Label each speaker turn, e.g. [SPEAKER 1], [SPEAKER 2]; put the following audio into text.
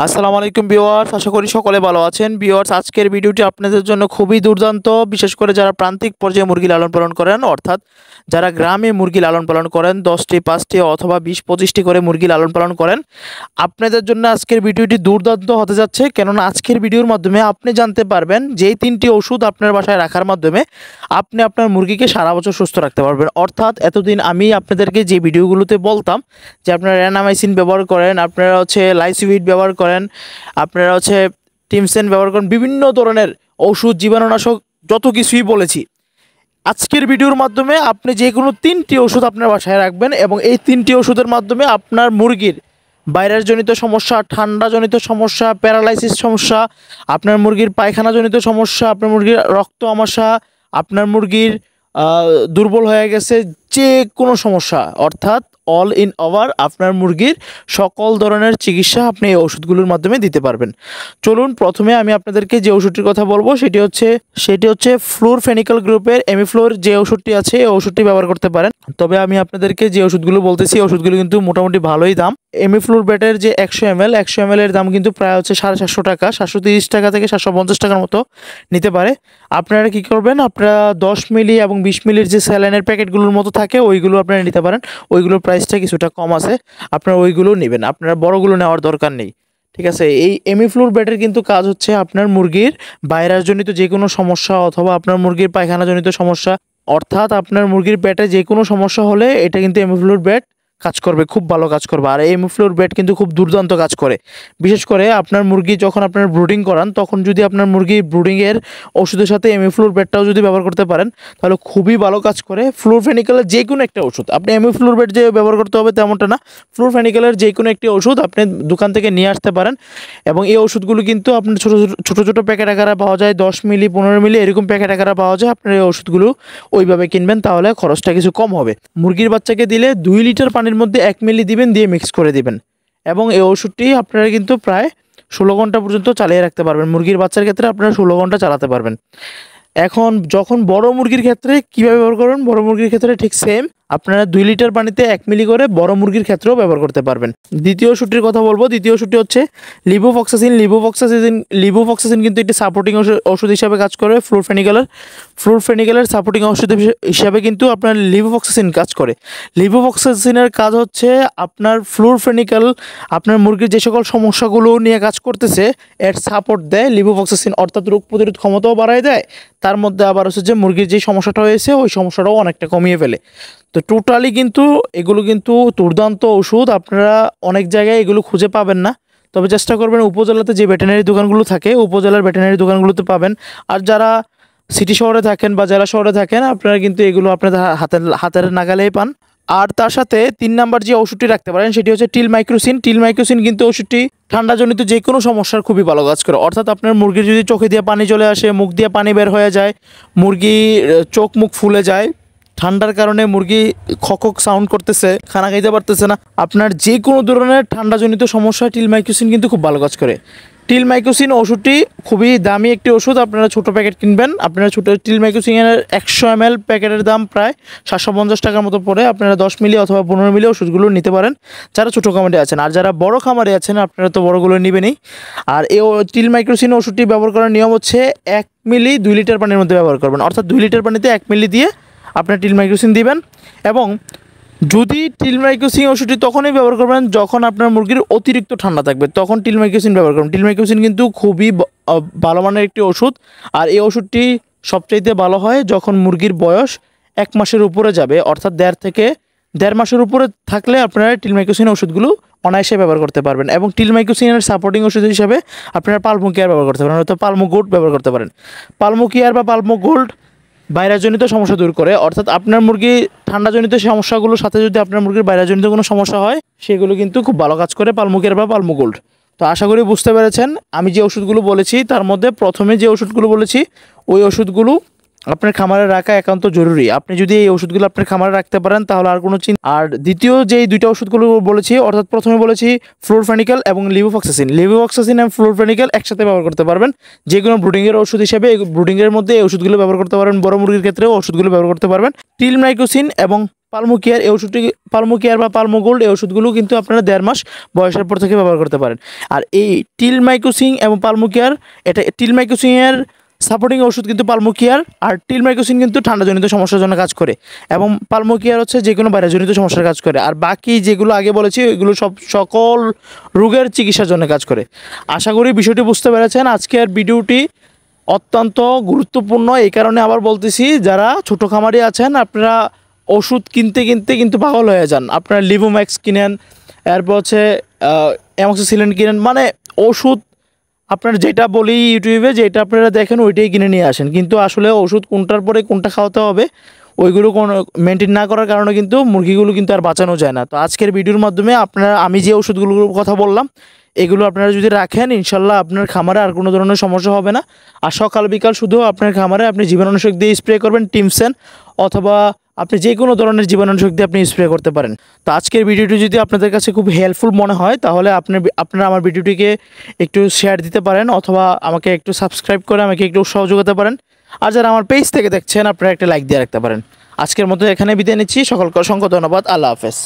[SPEAKER 1] আসসালামু আলাইকুম ভিউয়ার্স, আশা করি সকলে ভালো আছেন। ভিউয়ার্স, আজকের ভিডিওটি আপনাদের জন্য খুবই দুর্দান্ত, বিশেষ করে যারা প্রান্তিক পর্যায়ে মুরগি লালন পালন করেন, অর্থাৎ যারা গ্রামে মুরগি লালন পালন করেন, 10টি 5টি অথবা 20-25টি করে মুরগি লালন পালন করেন, আপনাদের জন্য আজকের ভিডিওটি দুর্দান্ত হতে যাচ্ছে। কেননা আজকের ভিডিওর মাধ্যমে আপনি জানতে পারবেন যে এই 3টি ওষুধ আপনার বাসায় রাখার মাধ্যমে আপনি আপনার মুরগিকে সারা বছর সুস্থ রাখতে পারবেন। অর্থাৎ এতদিন আমি আপনাদেরকে যে ভিডিওগুলোতে বলতাম যে আপনারা র্যানামাইসিন ব্যবহার করেন, আপনারা লাইসিউইড ব্যবহার করেন, আপনারা টিমসেন ব্যবহার করেন, বিভিন্ন ধরনের ওষুধ, জীবাণুনাশক, যত কিছুই বলেছি, আজকের ভিডিওর মাধ্যমে আপনি যে কোনো 3টি ওষুধ আপনার বাসায় রাখবেন এবং এই 3টি ওষুধের মাধ্যমে আপনার মুরগির ভাইরাসজনিত সমস্যা, ঠান্ডাজনিত সমস্যা, প্যারালাইসিস সমস্যা, আপনার মুরগির পায়খানাজনিত সমস্যা, আপনার মুরগির রক্ত আমাশা, আপনার মুরগির দুর্বল হয়ে গেছে, যে কোনো সমস্যা, অর্থাৎ অল ইন ওভার আপনার মুরগির সকল ধরনের চিকিৎসা আপনি এই ওষুধগুলোর মাধ্যমে দিতে পারবেন। চলুন, প্রথমে আমি আপনাদেরকে যে ওষুধটির কথা বলবো সেটি হচ্ছে ফ্লুরফেনিক্যাল গ্রুপের এমিফ্লোর যে ওষুধটি আছে, এই ওষুধটি ব্যবহার করতে পারেন। তবে আমি আপনাদেরকে যে ওষুধগুলো বলতেছি, ওষুধগুলো কিন্তু মোটামুটি ভালোই দাম। এমিফ্লোর বেটের যে 100 ml এর দাম কিন্তু প্রায় হচ্ছে 750 টাকা, 730 টাকা থেকে 750 টাকার মতো নিতে পারে। আপনারা কি করবেন, আপনারা 10 মিলি এবং 20 মিলির যে স্যালাইনের প্যাকেটগুলোর মতো থাকে ওইগুলো আপনারা নিতে পারেন। ওইগুলোর প্রাইসটা কিছুটা কম আছে, আপনারা ওইগুলো নেবেন, আপনারা বড়গুলো নেওয়ার দরকার নেই। ঠিক আছে, এই এমিফ্লোর বেটের কিন্তু কাজ হচ্ছে আপনার মুরগির ভাইরাসজনিত যে কোনো সমস্যা অথবা আপনার মুরগির পায়খানাজনিত সমস্যা, অর্থাৎ আপনার মুরগির পেটে যে কোনো সমস্যা হলে এটা কিন্তু এমিফ্লোর বেট কাজ করবে, খুব ভালো কাজ করবে। আর এই এমিফ্লোর বেট কিন্তু খুব দুর্দান্ত কাজ করে। বিশেষ করে আপনার মুরগি যখন আপনার ব্রুডিং করান, তখন যদি আপনার মুরগি ব্রুডিংয়ের ওষুধের সাথে এমিফ্লোর বেটটাও যদি ব্যবহার করতে পারেন, তাহলে খুবই ভালো কাজ করে। ফ্লুরফেনিক্যালের যে কোনো একটা ওষুধ, আপনি এমিফ্লোর বেট যে ব্যবহার করতে হবে তেমনটা না, ফ্লুরফেনিক্যালের যে কোনো একটি ওষুধ আপনি দোকান থেকে নিয়ে আসতে পারেন। এবং এই ওষুধগুলো কিন্তু আপনার ছোটো ছোটো প্যাকেট আকারে পাওয়া যায়, 10 মিলি 15 মিলি এরকম প্যাকেট আকারে পাওয়া যায়। আপনার এই ওষুধগুলো ওইভাবে কিনবেন, তাহলে খরচটা কিছু কম হবে। মুরগির বাচ্চাকে দিলে 2 লিটার পানির মধ্যে 1 মিলি দিবেন, দিয়ে মিক্স করে দিবেন। এবং এই ওষুধটি আপনারা কিন্তু প্রায় 16 ঘন্টা পর্যন্ত চালিয়ে রাখতে পারবেন। মুরগির বাচ্চার ক্ষেত্রে আপনারা 16 ঘন্টা চালাতে পারবেন। এখন যখন বড় মুরগির ক্ষেত্রে কীভাবে ব্যবহার করবেন, বড় মুরগির ক্ষেত্রে ঠিক সেম, আপনারা 2 লিটার পানিতে 1 মিলি করে বড় মুরগির ক্ষেত্রেও ব্যবহার করতে পারবেন। দ্বিতীয় ওষুধটির কথা বলবো। দ্বিতীয় ওষুধটি হচ্ছে লিভোফক্সাসিন কিন্তু একটি সাপোর্টিং ওষুধ হিসাবে কাজ করে। ফ্লুরফেনিক্যালের সাপোর্টিং ওষুধ হিসাবে কিন্তু আপনার লিভোফক্সাসিন কাজ করে। লিভোফক্সাসিনের কাজ হচ্ছে আপনার ফ্লুরফেনিক্যাল আপনার মুরগির যে সকল সমস্যাগুলো নিয়ে কাজ করতেছে এর সাপোর্ট দেয় লিভোফক্সাসিন, অর্থাৎ রোগ প্রতিরোধ ক্ষমতাও বাড়ায় দেয়। তার মধ্যে আবার হচ্ছে যে মুরগির যে সমস্যাটা হয়েছে ওই সমস্যাটাও অনেকটা কমিয়ে ফেলে। তো টোটালি কিন্তু এগুলো কিন্তু দুর্দান্ত ওষুধ, আপনারা অনেক জায়গায় এগুলো খুঁজে পাবেন না। তবে চেষ্টা করবেন উপজেলাতে যে ভেটেরিনারি দোকানগুলো থাকে, উপজেলার ভেটেরিনারি দোকানগুলোতে পাবেন। আর যারা সিটি শহরে থাকেন বা জেলা শহরে থাকেন, আপনারা কিন্তু এগুলো আপনাদের হাতের নাগালেই পান। আর তার সাথে 3 নাম্বার যে ওষুধটি রাখতে পারেন সেটি হচ্ছে টিলমাইক্রোসিন কিন্তু ওষুধটি ঠান্ডাজনিত যে কোনো সমস্যার খুবই ভালো কাজ করে। অর্থাৎ আপনার মুরগির যদি চোখে দিয়ে পানি চলে আসে, মুখ দিয়ে পানি বের হয়ে যায়, মুরগি চোখ মুখ ফুলে যায়, ঠান্ডার কারণে মুরগি খক সাউন্ড করতেছে, খানা খাইতে পারতেছে না, আপনার যে কোনো ধরনের ঠান্ডাজনিত সমস্যা টিলমাইক্রোসিন কিন্তু খুব ভালো কাজ করে। টিলমাইক্রোসিন ওষুধটি খুবই দামি একটি ওষুধ, আপনারা ছোটো প্যাকেট কিনবেন। আপনারা টিলমাইক্রোসিনের 100 ml প্যাকেটের দাম প্রায় 750 টাকার মতো পড়ে। আপনারা 10 মিলি অথবা 15 মিলি ওষুধগুলো নিতে পারেন যারা ছোটো খামারে আছেন। আর যারা বড় খামারে আছেন, আপনারা তো বড়গুলো নেবেনই। আর এই টিলমাইক্রোসিন ওষুধটি ব্যবহার করার নিয়ম হচ্ছে 1 মিলি 2 লিটার পানির মধ্যে ব্যবহার করবেন। অর্থাৎ 2 লিটার পানিতে 1 মিলি দিয়ে আপনার টিলমাইক্রোসিন দিবেন। এবং যদি টিলমাইক্রোসিন ওষুধটি তখনই ব্যবহার করবেন যখন আপনার মুরগির অতিরিক্ত ঠান্ডা থাকবে, তখন টিলমাইক্রোসিন ব্যবহার করবেন। টিলমাইক্রোসিন কিন্তু খুবই ভালো মানের একটি ওষুধ। আর এই ওষুধটি সবচাইতে ভালো হয় যখন মুরগির বয়স 1 মাসের উপরে যাবে, অর্থাৎ 1.5 মাসের উপরে থাকলে আপনারা টিলমাইক্রোসিন ওষুধগুলো অনায়াসে ব্যবহার করতে পারবেন। এবং টিলমাইক্রোসিনের সাপোর্টিং ওষুধ হিসাবে আপনারা পালমো কেয়ার ব্যবহার করতে পারেন, অর্থাৎ পালমো গোল্ড ব্যবহার করতে পারেন। পালমো কেয়ার বা পালমো গোল্ড ভাইরাসজনিত সমস্যা দূর করে, অর্থাৎ আপনার মুরগি ঠান্ডাজনিত সমস্যাগুলোর সাথে যদি আপনার মুরগির ভাইরাসজনিত কোনো সমস্যা হয়, সেগুলো কিন্তু খুব ভালো কাজ করে পালমো কেয়ার বা পালমো গোল্ড। তো আশা করি বুঝতে পেরেছেন। আমি যে ওষুধগুলো বলেছি তার মধ্যে প্রথমে যে ওষুধগুলো বলেছি ওই ওষুধগুলো আপনার খামারে রাখা একান্ত জরুরি। আপনি যদি এই ওষুধগুলো আপনার খামারে রাখতে পারেন তাহলে আর কোনো চিন্তা। আর দ্বিতীয় যেই দুইটা ওষুধগুলো বলেছি, অর্থাৎ প্রথমে বলেছি ফ্লুরফেনিক্যাল এবং লিভোফক্সাসিন এবং ফ্লুরফেনিক্যাল একসাথে ব্যবহার করতে পারবেন যে কোনো ব্রুডিংয়ের ওষুধ হিসেবে। ব্রুডিংয়ের মধ্যে এই ওষুধগুলো ব্যবহার করতে পারবেন, বড় মুরগির ক্ষেত্রেও ওষুধগুলো ব্যবহার করতে পারবেন। টিলমাইক্রোসিন এবং পালমোকিয়ার এই ওষুধটি, পালমোকিয়ার বা পালমোগোল্ড এই ওষুধগুলো কিন্তু আপনারা 1.5 মাস বয়সের পর থেকে ব্যবহার করতে পারেন। আর এই টিলমাইকোসিন এবং পালমোকিয়ার, এটা টিলমাইকোসিনের সাপোর্টিং ওষুধ কিন্তু পালমোকিয়ার, আর টিলমাইকোসিন কিন্তু ঠান্ডাজনিত সমস্যার জন্য কাজ করে, এবং পালমোকিয়ার হচ্ছে যে কোনো ভাইরাসজনিত সমস্যার কাজ করে। আর বাকি যেগুলো আগে বলেছি এগুলো সকল রোগের চিকিৎসার জন্য কাজ করে। আশা করি বিষয়টি বুঝতে পেরেছেন। আজকের ভিডিওটি অত্যন্ত গুরুত্বপূর্ণ, এই কারণে আবার বলতেছি, যারা ছোটো খামারি আছেন আপনারা ওষুধ কিনতে কিনতে কিন্তু পাগল হয়ে যান। আপনারা লিভোম্যাক্স কিনেন, এরপর হচ্ছে অ্যামক্সিসিলিন কিনেন, মানে ওষুধ আপনার যেটা বলি ইউটিউবে, যেটা আপনারা দেখেন ওইটাই কিনে নিয়ে আসেন, কিন্তু আসলে ওষুধ কোনটার পরে কোনটা খাওয়াতে হবে ওইগুলো কোনো মেনটেন না করার কারণে কিন্তু মুরগিগুলো কিন্তু আর বাঁচানো যায় না। তো আজকের ভিডিওর মাধ্যমে আপনারা, আমি যে ওষুধগুলোর কথা বললাম এগুলো আপনারা যদি রাখেন ইনশাল্লাহ আপনার খামারে আর কোনো ধরনের সমস্যা হবে না। আর সকাল বিকাল শুধু আপনার খামারে আপনি জীবাণুনাশক দিয়ে স্প্রে করবেন, টিমসেন অথবা আপনি যে কোনো ধরনের জীবাণুনাশক দিয়ে আপনি স্প্রে করতে পারেন। তো আজকের ভিডিওটি যদি আপনাদের কাছে খুব হেল্পফুল মনে হয় তাহলে আপনারা আমার ভিডিওটিকে একটু শেয়ার দিতে পারেন, অথবা আমাকে একটু সাবস্ক্রাইব করে আমাকে একটু সহযোগিতা করতে পারেন। আর যারা আমার পেজ থেকে দেখছেন আপনারা একটা লাইক দিয়ে রাখতে পারেন। আজকের মতো এখানে বিদায় নিচ্ছি, সকলকে অসংখ্য ধন্যবাদ। আল্লাহ হাফেজ।